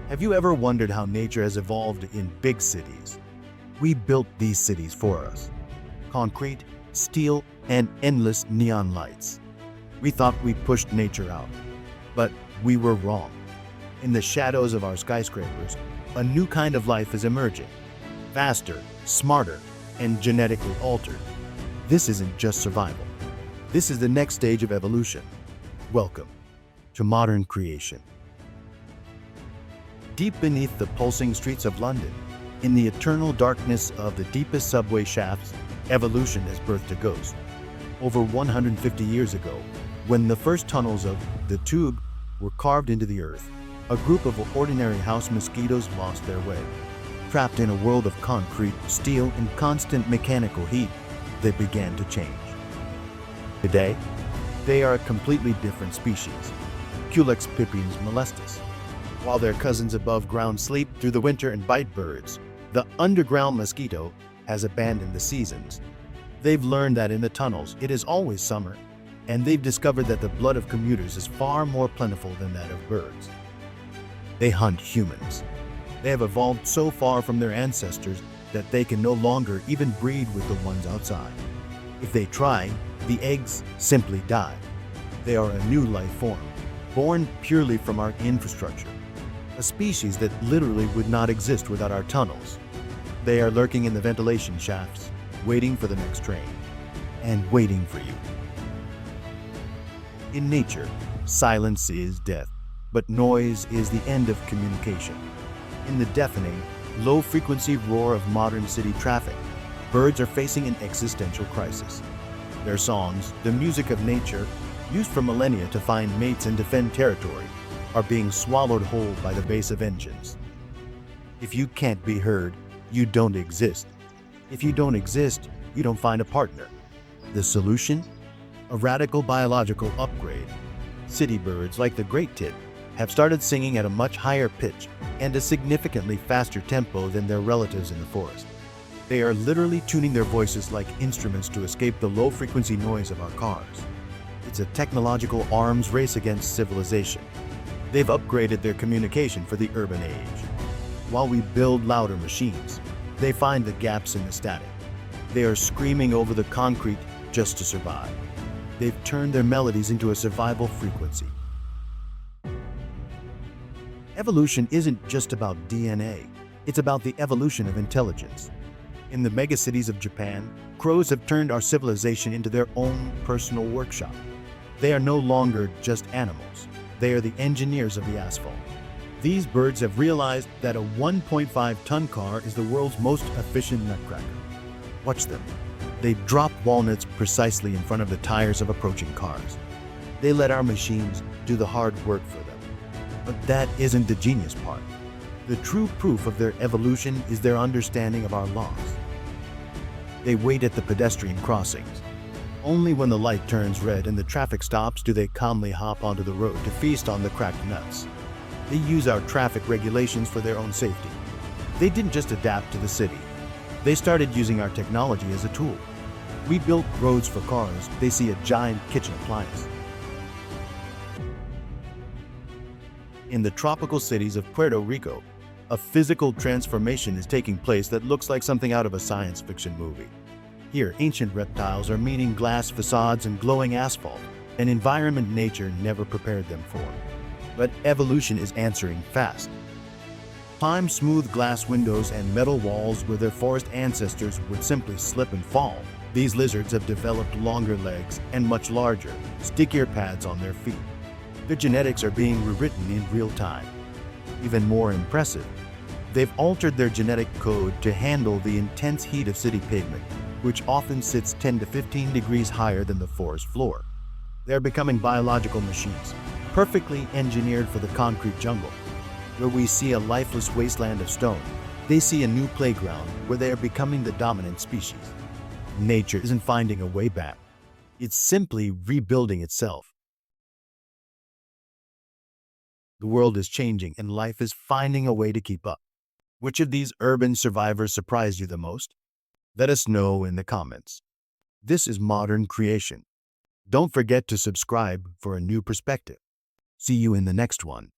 Have you ever wondered how nature has evolved in big cities? We built these cities for us. Concrete, steel, and endless neon lights. We thought we pushed nature out, but we were wrong. In the shadows of our skyscrapers, a new kind of life is emerging. Faster, smarter, and genetically altered. This isn't just survival. This is the next stage of evolution. Welcome to modern creation. Deep beneath the pulsing streets of London, in the eternal darkness of the deepest subway shafts, evolution has birthed a ghost. Over 150 years ago, when the first tunnels of the tube were carved into the earth, a group of ordinary house mosquitoes lost their way. Trapped in a world of concrete, steel, and constant mechanical heat, they began to change. Today, they are a completely different species, Culex pipiens molestus. While their cousins above ground sleep through the winter and bite birds, the underground mosquito has abandoned the seasons. They've learned that in the tunnels it is always summer, and they've discovered that the blood of commuters is far more plentiful than that of birds. They hunt humans. They have evolved so far from their ancestors that they can no longer even breed with the ones outside. If they try, the eggs simply die. They are a new life form, born purely from our infrastructure. A species that literally would not exist without our tunnels. They are lurking in the ventilation shafts, waiting for the next train, and waiting for you. In nature, silence is death, but noise is the end of communication. In the deafening, low-frequency roar of modern city traffic, birds are facing an existential crisis. Their songs, the music of nature, used for millennia to find mates and defend territory, are being swallowed whole by the bass of engines. If you can't be heard, you don't exist. If you don't exist, you don't find a partner. The solution? A radical biological upgrade. City birds, like the great tit, have started singing at a much higher pitch and a significantly faster tempo than their relatives in the forest. They are literally tuning their voices like instruments to escape the low-frequency noise of our cars. It's a technological arms race against civilization. They've upgraded their communication for the urban age. While we build louder machines, they find the gaps in the static. They are screaming over the concrete just to survive. They've turned their melodies into a survival frequency. Evolution isn't just about DNA. It's about the evolution of intelligence. In the megacities of Japan, crows have turned our civilization into their own personal workshop. They are no longer just animals. They are the engineers of the asphalt. These birds have realized that a 1.5-ton car is the world's most efficient nutcracker. Watch them. They drop walnuts precisely in front of the tires of approaching cars. They let our machines do the hard work for them. But that isn't the genius part. The true proof of their evolution is their understanding of our laws. They wait at the pedestrian crossings. Only when the light turns red and the traffic stops do they calmly hop onto the road to feast on the cracked nuts. They use our traffic regulations for their own safety. They didn't just adapt to the city. They started using our technology as a tool. We built roads for cars. They see a giant kitchen appliance. In the tropical cities of Puerto Rico, a physical transformation is taking place that looks like something out of a science fiction movie. Here, ancient reptiles are meeting glass facades and glowing asphalt, an environment nature never prepared them for. But evolution is answering fast. Climb smooth glass windows and metal walls where their forest ancestors would simply slip and fall. These lizards have developed longer legs and much larger, stickier pads on their feet. Their genetics are being rewritten in real time. Even more impressive, they've altered their genetic code to handle the intense heat of city pavement, which often sits 10 to 15 degrees higher than the forest floor. They're becoming biological machines, perfectly engineered for the concrete jungle. Where we see a lifeless wasteland of stone, they see a new playground where they are becoming the dominant species. Nature isn't finding a way back. It's simply rebuilding itself. The world is changing and life is finding a way to keep up. Which of these urban survivors surprised you the most? Let us know in the comments. This is Modern Creation. Don't forget to subscribe for a new perspective. See you in the next one.